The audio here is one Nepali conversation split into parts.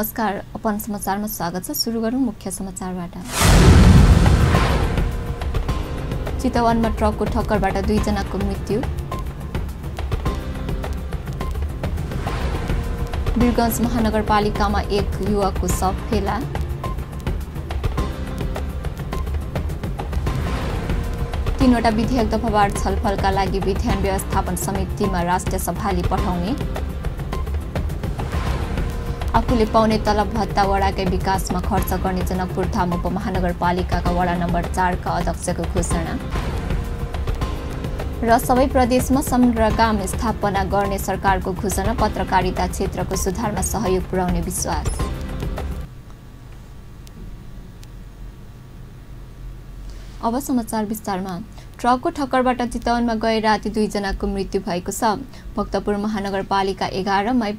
नमस्कार, अपन समाचारमा स्वागत छ। सुरु गरौँ मुख्य समाचारबाट। चितवनमा ट्रकको ठक्करबाट 2 जनाको मृत्यु। वीरगञ्ज महानगरपालिकामा एक युवकको शव फेला। तीनवटा विधेयक दफावार छलफलका लागि विधान व्यवस्थापन समितिमा राष्ट्रिय सभाले पठाउने। आफूले पाउने तलब भत्ता वडाकै विकासमा खर्च गर्ने जनकपुर धाम उपमहानगरपालिकाका वडा नम्बर 4 का अध्यक्षको घोषणा। र सबै प्रदेशमा संग्राम स्थापना गर्ने सरकारको घोषणा। पत्रकारिता क्षेत्रको सुधारमा सहयोग पुर्याउने विश्वास। अब समाचार विस्तारमा। ट्रकको ठक्करबाट चितवनमा गए राति 2 जनाको मृत्यु भएको छ। भक्तपुर महानगरपालिका 11 मई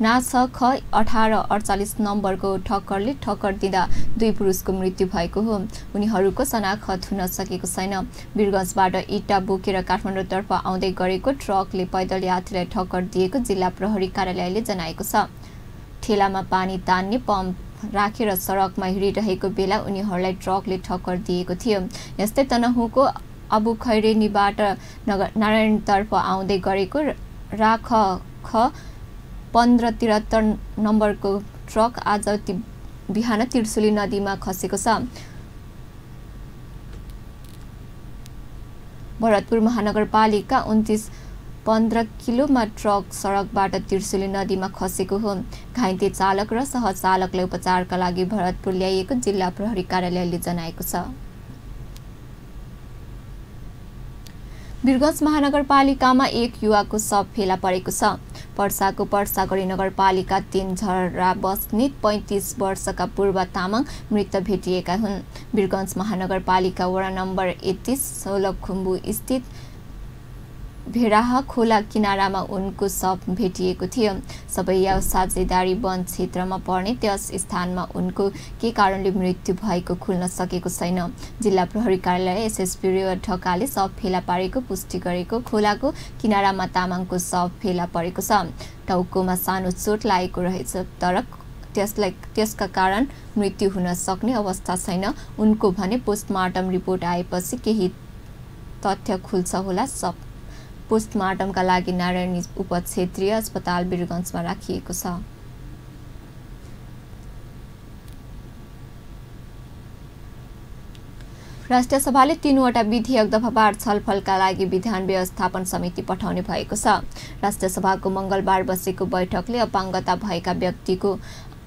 ना 6 ख 1848 नम्बरको ठक्करले ठक्कर दिँदा 2 पुरुषको मृत्यु भएको हो। उनीहरूको शनाखत हुन सकेको छैन। वीरगञ्जबाट इँटा बोकेर काठमाडौँतर्फ आउँदै गरेको ट्रकले पैदल यात्रीलाई ठक्कर दिएको जिल्ला प्रहरी कार्यालयले जनाएको छ। ठेलामा पानी तान्ने पम्प राखेर सडकमा हिँडिरहेको बेला उनीहरूलाई ट्रकले ठक्कर दिएको थियो। यस्तै तनहुँको अबु खैरेनीबाट नारायणतर्फ आउँदै गरेको राख ख 1573 नम्बरको ट्रक आज बिहान त्रिशुली नदीमा खसेको छ। भरतपुर महानगरपालिका 2915 किलोमा ट्रक सडकबाट त्रिशुली नदीमा खसेको हो। घाइते चालक र सहचालकलाई उपचारका लागि भरतपुर ल्याइएको जिल्ला प्रहरी कार्यालयले जनाएको छ। वीरगञ्ज महानगरपालिकामा एक युवाको शव फेला परेको छ। पर्साको पर्सागढी नगरपालिका 3 झरा बस्ने 35 वर्षका पूर्व तामाङ मृत भेटिएका हुन्। वीरगञ्ज महानगरपालिका वडा नम्बर 31 सोलखुम्बु स्थित भेडाहा खोला किनारामा उनको शव भेटिएको थियो। सबैया साझेदारी वन क्षेत्रमा पर्ने त्यस स्थानमा उनको के कारणले मृत्यु भएको खुल्न सकेको छैन। जिल्ला प्रहरी कार्यालय एसएसपी रेवत ढकालले शव फेला पारेको पुष्टि गरेको। खोलाको किनारामा तामाङको शव फेला परेको छ। टाउकोमा सानो चोट लागेको रहेछ, तर त्यसका कारण मृत्यु हुन सक्ने अवस्था छैन। उनको भने पोस्टमार्टम रिपोर्ट आएपछि केही तथ्य खुल्छ होला। शव पोस्टमार्टमका लागि नारायणी उपक्षेत्रीय अस्पताल वीरगञ्जमा राखिएको छ। राष्ट्रिय सभाले 3वटा विधेयक दफावार छलफलका लागि विधान व्यवस्थापन समिति पठाउने भएको छ। राष्ट्रिय सभाको मंगलबार बसेको बैठकले अपाङ्गता भएका व्यक्तिको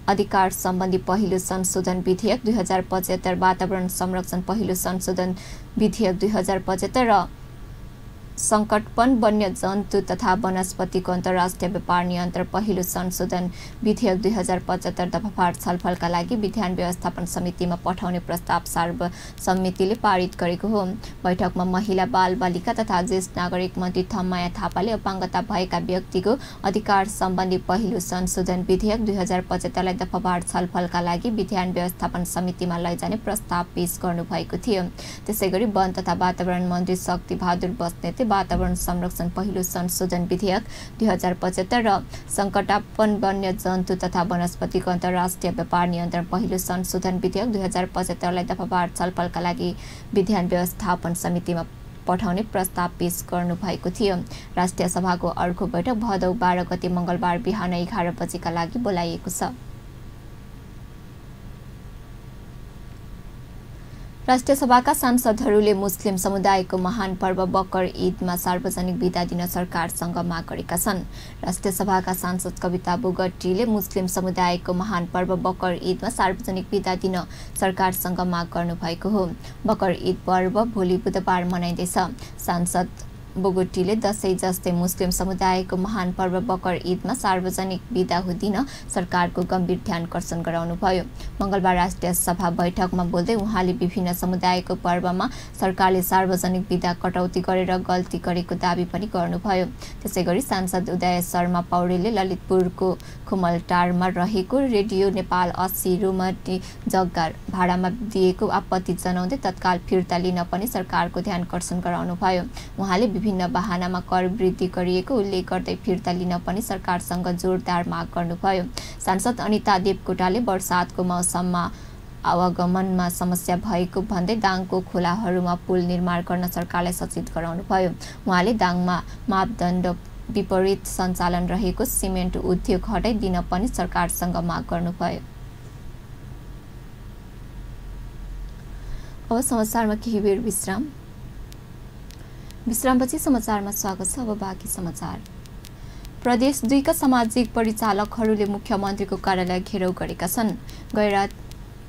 अधिकार सम्बन्धी पहिलो संशोधन विधेयक 2075, वातावरण संरक्षण पहिलो संशोधन विधेयक 2075 र संकटपन वन्यजन्तु तथा वनस्पतिको अन्तर्राष्ट्रिय व्यापार नियन्त्रण पहिलो संशोधन विधेयक 2075 दफावार छलफलका लागि विधान व्यवस्थापन समितिमा पठाउने प्रस्ताव सर्वसम्मतिले पारित गरेको हो। बैठकमा महिला बाल बालिका तथा ज्येष्ठ नागरिक मन्त्री थम्माया थापाले अपाङ्गता भएका व्यक्तिको अधिकार सम्बन्धी पहिलो संशोधन विधेयक 2075 लाई दफावार छलफलका लागि विधान व्यवस्थापन समितिमा लैजाने प्रस्ताव पेश गर्नुभएको थियो। त्यसैगरी वन तथा वातावरण मन्त्री शक्ति बहादुर बस्नेतले वातावरण संरक्षण पहिलो संशोधन विधेयक 2075 र संकटापन्न वन्यजन्तु तथा वनस्पतिको अन्तर्राष्ट्रिय व्यापार नियन्त्रण पहिलो संशोधन विधेयक 2075 लाई दफावार छलफलका लागि विधान व्यवस्थापन समितिमा पठाउने प्रस्ताव पेश गर्नुभएको थियो। राष्ट्रिय सभाको अर्को बैठक भदौ 12 गते मंगलबार बिहान 11 बजेका लागि बोलाइएको छ। राष्ट्रिय सभाका सांसदहरूले मुस्लिम समुदायको महान पर्व बकर ईदमा सार्वजनिक बिदा दिन सरकारसँग माग गरेका छन्। राष्ट्रिय सभाका सांसद कविता बोगटीले मुस्लिम समुदायको महान पर्व बकर ईदमा सार्वजनिक बिदा दिन सरकारसँग माग गर्नुभएको हो। बकर ईद पर्व भोलि बुधबार मनाइँदैछ। सांसद बोगटीले दशैं जस्तै मुस्लिम समुदायको महान पर्व बकर ईदमा सार्वजनिक बिदा दिन सरकारको गम्भीर ध्यानकर्षण गराउनुभयो। मंगलबार राष्ट्रिय सभा बैठकमा बोल्दै उहाँले विभिन्न समुदायको पर्वमा सरकारले सार्वजनिक बिदा कटौती गरेर गल्ती गरेको दाबी पनि गर्नुभयो। त्यसैगरी सांसद उदय शर्मा पौडेलले ललितपुरको खुमलटारमा रहेको रेडियो नेपाल 80 रुमटी जग्गा भाडामा दिएको आपत्ति जनाउँदै तत्काल फिर्ता लिन पनि सरकारको ध्यानकर्षण गराउनुभयो। उहाँले विभिन्न बहानामा कर वृद्धि गरिएको उल्लेख गर्दै फिर्ता लिन पनि सरकारसँग जोरदार माग गर्नुभयो। सांसद अनिता देवकोटाले वर्षातको मौसममा आवागमनमा समस्या भएको भन्दै दाङको खोलाहरूमा पुल निर्माण गर्न सरकारलाई सचेत गराउनुभयो। उहाँले दाङमा मापदण्ड विपरीत सञ्चालन रहेको सिमेन्ट उद्योग हटाइदिन पनि सरकारसँग माग गर्नुभयो। अब समाचारमा केही बेर विश्रामपछि समाचारमा स्वागत छ। अब बाँकी समाचार। प्रदेश 2 का सामाजिक परिचालकहरूले मुख्यमन्त्रीको कार्यालय घेराउ गरेका छन्।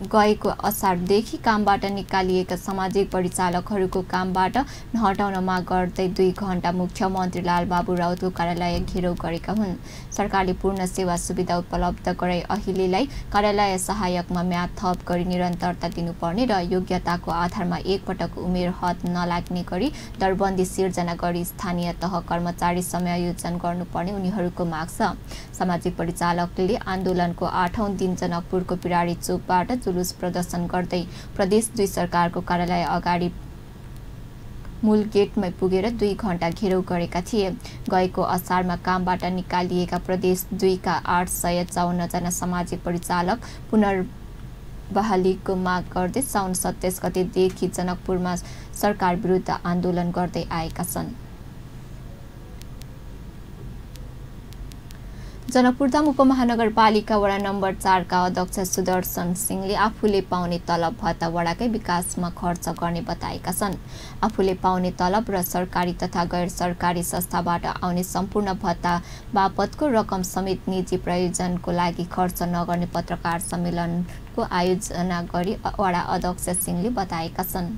गएको असारदेखि कामबाट निकालिएका सामाजिक परिचालकहरूको कामबाट नहटाउन माग गर्दै 2 घण्टा मुख्यमन्त्री लालबाबु राउतको कार्यालय घेराउ गरेका हुन्। सरकारले पूर्ण सेवा सुविधा उपलब्ध गराई अहिलेलाई कार्यालय सहायकमा म्याद थप गरी निरन्तरता दिनुपर्ने र योग्यताको आधारमा एकपटक उमेर हद नलाग्ने गरी दरबन्दी सिर्जना गरी स्थानीय तह कर्मचारी समायोजन गर्नुपर्ने उनीहरूको माग छ। सामाजिक परिचालकले आन्दोलनको 8औं दिन जनकपुरको पिराडी चोकबाट जुलुस प्रदर्शन गर्दै प्रदेश 2 सरकारको कार्यालय अगाडि मूल गेटमै पुगेर 2 घण्टा घेराउ गरेका थिए। गएको असारमा कामबाट निकालिएका प्रदेश 2 का 854 जना सामाजिक परिचालक पुनर्बहालीको माग गर्दै साउन 27 गतेदेखि जनकपुरमा सरकार विरुद्ध आन्दोलन गर्दै आएका छन्। जनकपुरधाम उपमहानगरपालिका वडा नम्बर 4 का अध्यक्ष सुदर्शन सिंहले आफूले पाउने तलब भत्ता वडाकै विकासमा खर्च गर्ने बताएका छन्। आफूले पाउने तलब र सरकारी तथा गैर सरकारी संस्थाबाट आउने सम्पूर्ण भत्ता बापतको रकम समेत निजी प्रयोजनको लागि खर्च नगर्ने पत्रकार सम्मेलनको आयोजना गरी वडा अध्यक्ष सिंहले बताएका छन्।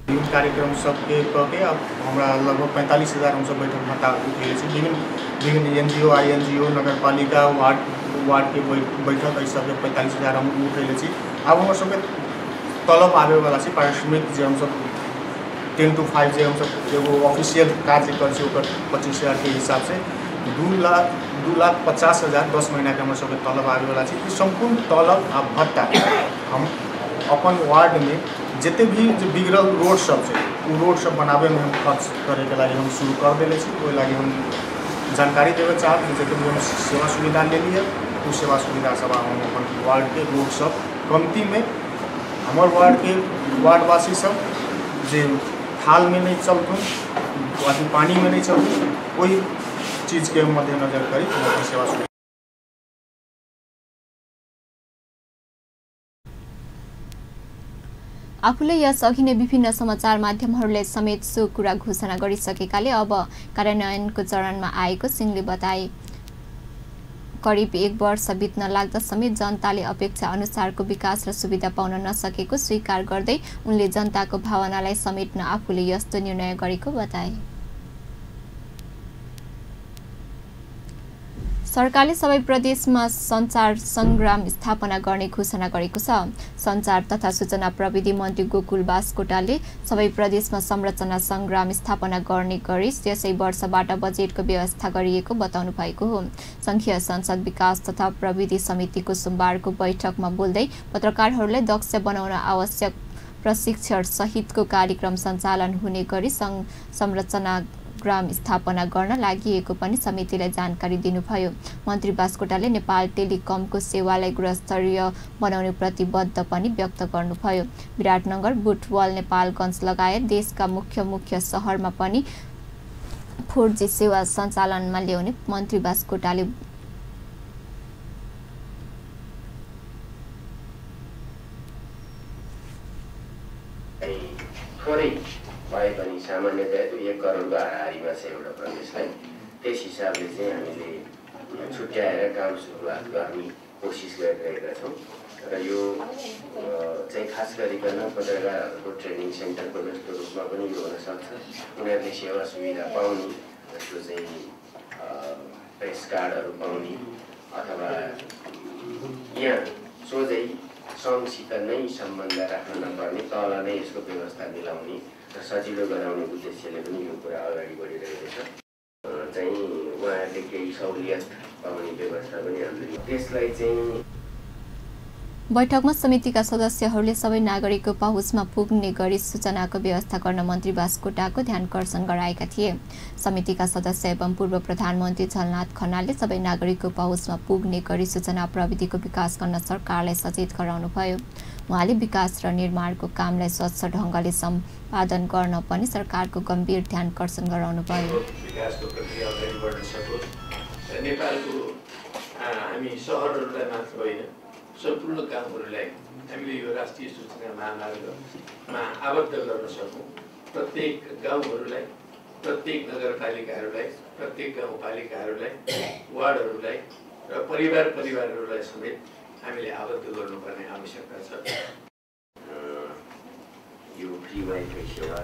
कार्यक्रम सबके कके अब हमरा लगभग 45,000 हम सब बैठक भत्ता उठेले छी। विभिन्न एनजीओ आईएनजीओ नगरपालिका वार्ड के बैठक एहि सबके 45,000 हम उठेले छी। अब हमर सबके तलब आवे वाला छी पारिश्रमिक जे हम सब 10 to 5 जे हम सब एगो ऑफिशियल कार्य कर छी ओकर 25,000 के हिसाब से 2,50,000 10 महीना के हमर सबके तलब आवे वाला छी। संपूर्ण तलब आ भत्ता हम अपन वार्ड में जिते भी जो बिगड़ल रोड सब है वो रोड सब बनावे में हम खर्च करे के लागि हम शुरू कर देले छी। ओहि लागि हम जानकारी देवे चाहब जिते भी हम सेवा सुविधा ले लिए वो सेवा सुविधा सब हम अपन वार्ड के लोग सब कमती में हमार वार्ड के वार्डवासी सब जे थाल में नहीं चलतुन अथी पानी में नहीं चलतुन वही चीज़ के मद्देनजर करी सेवा सुविधा। आफूले यसअघि नै विभिन्न समाचार माध्यमहरूले समेत सो कुरा घोषणा गरिसकेकाले अब कार्यान्वयनको चरणमा आएको सिंहले बताए। करिब 1 वर्ष बित्न लाग्दा समेत जनताले अपेक्षा अनुसारको विकास र सुविधा पाउन नसकेको स्वीकार गर्दै उनले जनताको भावनालाई समेट्न आफूले यस्तो निर्णय गरेको बताए। सरकारले सबै प्रदेशमा सञ्चार संग्राम स्थापना गर्ने घोषणा गरेको छ। सञ्चार तथा सूचना प्रविधि मन्त्री गोकुल बास्कोटाले सबै प्रदेशमा संरचना संग्राम स्थापना गर्ने गरी यसै वर्षबाट बजेटको व्यवस्था गरिएको बताउनु भएको हो। संघीय संसद विकास तथा प्रविधि समितिको सोमबारको बैठकमा बोल्दै पत्रकारहरूलाई दक्ष बनाउन आवश्यक प्रशिक्षण सहितको कार्यक्रम सञ्चालन हुने गरी संरचना ग्राम स्थापना गर्न लागि पनि समितिलाई जानकारी दिनुभयो। मन्त्री बास्कोटाले नेपाल टेलिकमको सेवालाई गुणस्तरीय बनाउने प्रतिबद्ध पनि व्यक्त गर्नुभयो। विराटनगर, बुटवल, नेपालगञ्ज लगायत देशका मुख्य शहरमा पनि 4G सेवा सञ्चालनमा ल्याउने मन्त्री बास्कोटाले भए पनि सामान्यतया 1 करोडको हाराहारीमा छ एउटा प्रदेशलाई। त्यस हिसाबले चाहिँ हामीले छुट्याएर काम सुरुवात गर्ने कोसिस गरिरहेका छौँ र यो चाहिँ खास गरिकन पत्रकारहरूको ट्रेनिङ सेन्टरको जस्तो रूपमा पनि यो हुनसक्छ। उनीहरूले सेवा सुविधा पाउने जस्तो चाहिँ प्रेस कार्डहरू पाउने अथवा यहाँ सोझै सङ्घसित नै सम्बन्ध राख्न नपर्ने तल नै यसको व्यवस्था मिलाउने र सजिलो गराउने उद्देश्यले पनि यो कुरा अगाडि बढिरहेको छ। चाहिँ उहाँहरूले केही सहुलियत पाउने व्यवस्था पनि हामीले त्यसलाई चाहिँ बैठकमा समितिका सदस्यहरूले सबै नागरिकको पहुँचमा पुग्ने गरी सूचनाको व्यवस्था गर्न मन्त्री बास्कोटाको ध्यानकर्षण गराएका थिए। समितिका सदस्य एवं पूर्व प्रधानमन्त्री झलनाथ खनालले सबै नागरिकको पहुँचमा पुग्ने गरी सूचना प्रविधिको विकास गर्न सरकारलाई सचेत गराउनुभयो। उहाँले विकास र निर्माणको कामलाई स्वच्छ ढङ्गले सम्पादन गर्न पनि सरकारको गम्भीर ध्यानकर्षण गराउनुभयो। विकासको प्रक्रिया अगाडि बढ्न सकोस् र नेपालको हामी सहरहरूलाई मात्र होइन सम्पूर्ण गाउँहरूलाई हामीले यो राष्ट्रिय सूचना महामार्गमा आबद्ध गर्न सकौँ। प्रत्येक गाउँहरूलाई, प्रत्येक नगरपालिकाहरूलाई, प्रत्येक गाउँपालिकाहरूलाई, वार्डहरूलाई र परिवारहरूलाई समेत हामीले आबद्ध गर्नुपर्ने आवश्यकता छ। यो फ्री वाइफाई सेवा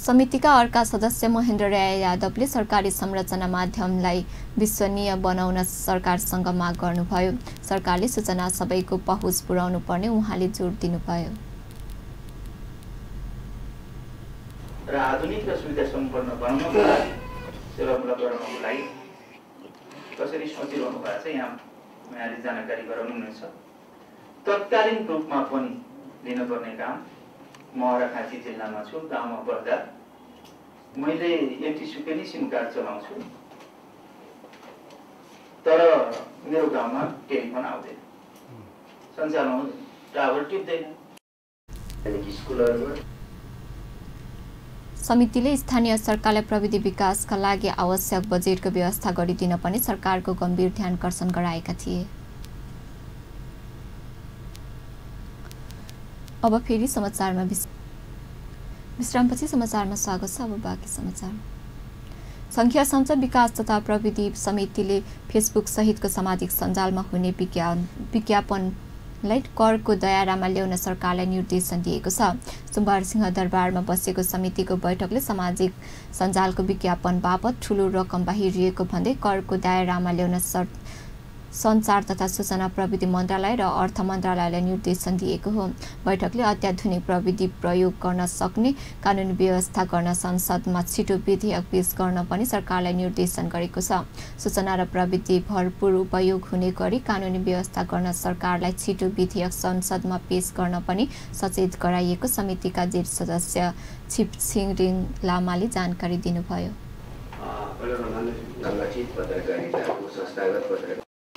समितिका अर्का सदस्य महेन्द्र राय यादवले सरकारी संरचना माध्यमलाई विश्वसनीय बनाउन सरकारसँग माग गर्नुभयो। सरकारले सूचना सबैको पहुँच पुर्याउनु पर्ने उहाँले जोड दिनुभयो। र आधुनिक र सुविधा सम्पन्न बनाउनको लागि सेवामूलक बनाउनको लागि कसरी सोचिरहनु भएको छ यहाँले जानकारी गराउनुहुनेछ। तत्कालीन रूपमा पनि लिनुपर्ने काम म अर्घाखाँची जिल्लामा छु। गाउँमा बस्दा मैले एमटी सुकेनी सिम कार्ड चलाउँछु, तर मेरो गाउँमा टेलिफोन आउँदैन, सञ्चालन टावर टिप्दैन। समितिले स्थानीय सरकारलाई प्रविधि विकासका लागि आवश्यक बजेटको व्यवस्था गरिदिन पनि सरकारको गम्भीर ध्यानकर्षण गराएका थिए। अब फेरि समाचारमा विश्रामपछि समाचारमा स्वागत छ। अब बाँकी समाचार। संघीय संसद विकास तथा प्रविधि समितिले फेसबुक सहितको सामाजिक सञ्जालमा हुने विज्ञापनलाई करको दायरामा ल्याउन सरकारलाई निर्देशन दिएको छ। सोमबार सिंहदरबारमा बसेको समितिको बैठकले सामाजिक सञ्जालको विज्ञापन बापत ठूलो रकम बाहिरिएको भन्दै करको दायरामा ल्याउन सञ्चार तथा सूचना प्रविधि मन्त्रालय र अर्थ मन्त्रालयलाई निर्देशन दिएको हो। बैठकले अत्याधुनिक प्रविधि प्रयोग गर्न सक्ने कानुनी व्यवस्था गर्न संसदमा छिटो विधेयक पेश गर्न पनि सरकारलाई निर्देशन गरेको छ। सूचना र प्रविधि भरपूर उपयोग हुने गरी कानुनी व्यवस्था गर्न सरकारलाई छिटो विधेयक संसदमा पेश गर्न पनि सचेत गराइएको समितिका जेठ सदस्य छिपछिरिङ लामाले जानकारी दिनुभयो।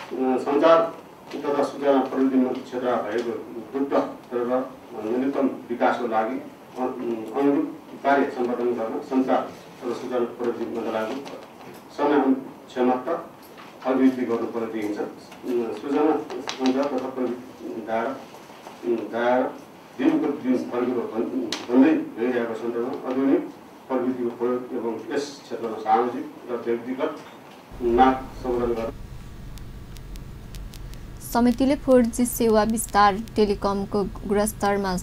सञ्चार तथा सूचना प्रविधि क्षेत्रमा भएको द्रुत र न्यूनतम विकासको लागि अनुरूप कार्य सम्पादन गर्न सञ्चार र सूचना प्रविधि मन्त्रालयको समय क्षमता अभिवृद्धि गर्नुपर्ने देखिन्छ। सूचना सञ्चार तथा प्रविधि दायरा दिनको दिन फर्किएको भन्दै गइरहेको सन्दर्भमा आधुनिक प्रविधिको प्रयोग एवं यस क्षेत्रमा सामाजिक र व्यक्तिगत माग सम्बोधन गर्न समितिले 4G सेवा विस्तार, टेलिकमको गुणस्तरमा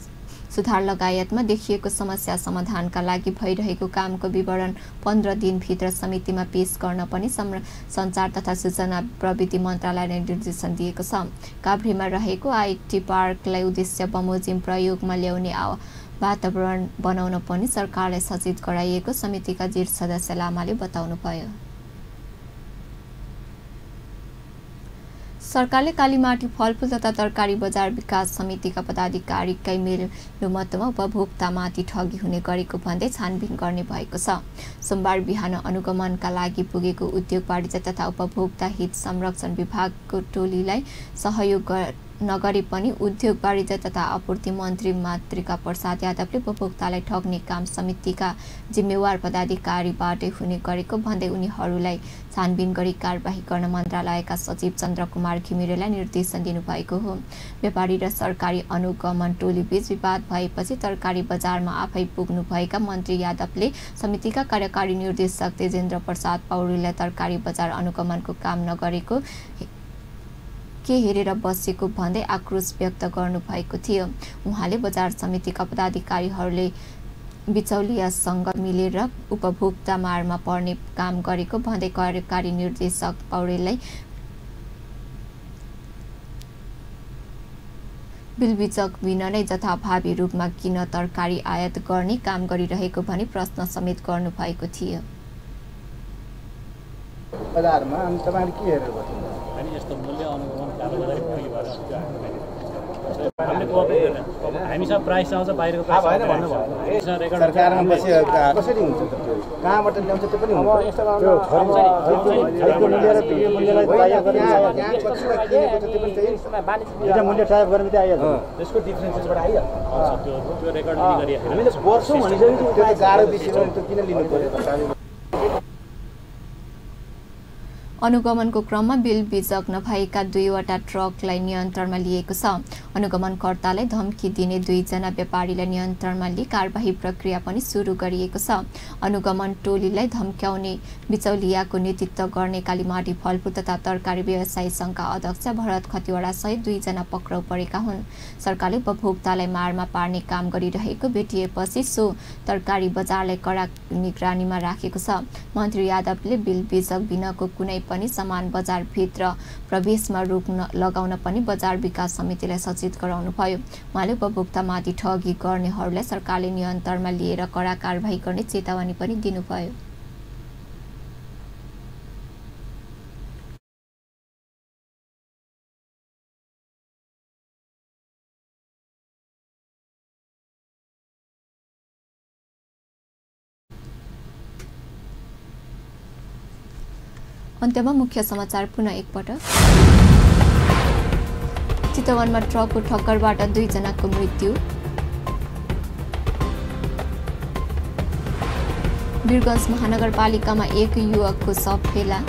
सुधार लगायतमा देखिएको समस्या समाधानका लागि भइरहेको कामको विवरण 15 दिनभित्र समितिमा पेश गर्न पनि सञ्चार तथा सूचना प्रविधि मन्त्रालयले निर्देशन दिएको छ। काभ्रेमा रहेको आईटी पार्कलाई उद्देश्य बमोजिम प्रयोगमा ल्याउने वातावरण बनाउन पनि सरकारलाई सचेत गराइएको समितिका जेठ सदस्य लामाले बताउनुभयो। सरकारले कालीमाटी फलफुल तथा तरकारी बजार विकास समितिका पदाधिकारीकै मेलुमतोमा उपभोक्तामाथि ठगी हुने गरेको भन्दै छानबिन गर्ने भएको छ। सोमबार बिहान अनुगमनका लागि पुगेको उद्योग वाणिज्य तथा उपभोक्ता हित संरक्षण विभागको टोलीलाई सहयोग नगरे पनि उद्योग वाणिज्य तथा आपूर्ति मन्त्री मातृका प्रसाद यादवले उपभोक्तालाई ठग्ने काम समितिका जिम्मेवार पदाधिकारीबाटै हुने गरेको भन्दै उनीहरूलाई छानबिन गरी कारबाही गर्न मन्त्रालयका सचिव चन्द्रकुमार घिमिरेलाई निर्देशन दिनुभएको हो। व्यापारी र सरकारी अनुगमन टोलीबीच विवाद भएपछि तरकारी बजारमा आफै पुग्नुभएका मन्त्री यादवले समितिका कार्यकारी निर्देशक तेजेन्द्र प्रसाद पौडेललाई तरकारी बजार अनुगमनको काम नगरेको के हेरेर बसेको भन्दै आक्रोश व्यक्त गर्नुभएको थियो। उहाँले बजार समितिका पदाधिकारीहरूले बिचौलियासँग मिलेर उपभोक्ता मारमा पर्ने काम गरेको भन्दै कार्यकारी निर्देशक पौडेललाई बिलबिचक बिना नै जथाभावी रूपमा किन तरकारी आयात गर्ने काम गरिरहेको भनी प्रश्न समेत गर्नुभएको थियो। बजारमा अनि तपाईहरु के हेरेर बस्नुहुन्छ? अनि यस्तो मूल्य अनुगमन हामीले कोअपरेट गर्न हामीसँग प्राइस आउँछ बाहिरको प्राइस सरकारमा पछि कसरी हुन्छ त कहाँबाट ल्याउँछ त्यो पनि हुन्छ त्यो खरिदको मूल्य र त्यो मूल्यलाई तय गर्ने एउटा मूल्य तय गर्ने चाहिँ आइहाल्छ त्यसको डिफरेन्सेसबाट आइहाल्छ त्यो रेकर्ड गरिएको हामीले वर्षौँ भनिसकेपछि त्यो गाह्रो विषयमा त्यो किन लिनु पर्यो अनुगमनको क्रममा बिल बिजक नभएका 2वटा ट्रकलाई नियन्त्रणमा लिएको छ। अनुगमनकर्तालाई धम्की दिने 2 जना व्यापारीलाई नियन्त्रणमा लिई कारबाही प्रक्रिया पनि सुरु गरिएको छ। अनुगमन टोलीलाई धम्क्याउने बिचौलियाको नेतृत्व गर्ने कालीमाटी फलफुल तथा तरकारी व्यवसायी संघका अध्यक्ष भरत खतिवडा सहित 2 जना पक्राउ परेका हुन्। सरकारले उपभोक्तालाई मारमा पार्ने काम गरिरहेको भेटिएपछि सो तरकारी बजारलाई कडा निगरानीमा राखेको छ। मन्त्री यादवले बिल बिजक बिनाको कुनै पनि सामान बजारभित्र प्रवेशमा रोक लगाउन पनि बजार विकास समितिलाई सचेत गराउनुभयो। उहाँले उपभोक्तामाथि ठगी गर्नेहरूलाई सरकारले नियन्त्रणमा लिएर कडा कारबाही गर्ने चेतावनी पनि दिनुभयो। अन्त्यमा मुख्य समाचार पुनः एकपटक। चितवनमा ट्रकको ठक्करबाट 2 जनाको मृत्यु। वीरगञ्ज महानगरपालिकामा 1 युवकको शव फेला।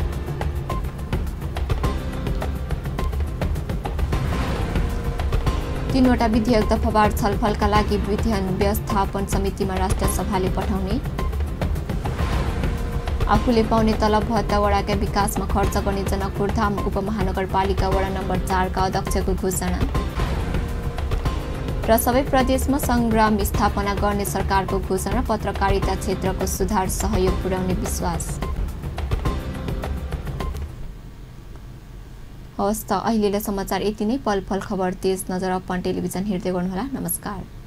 तीनवटा विधेयक दफावार छलफलका लागि विधान व्यवस्थापन समितिमा राष्ट्रिय सभाले पठाउने। आफूले पाउने तलब भत्ता वडाका विकासमा खर्च गर्ने जनकपुरधाम उपमहानगरपालिका वडा नम्बर 4 का अध्यक्षको घोषणा। र सबै प्रदेशमा संग्राम स्थापना गर्ने सरकारको घोषणा। पत्रकारिता क्षेत्रको सुधार सहयोग पुर्याउने विश्वास। हवस् त अहिलेलाई समाचार यति नै। पल पल खबर तेज नजर अपन टेलिभिजन हेर्दै गर्नुहोला। नमस्कार।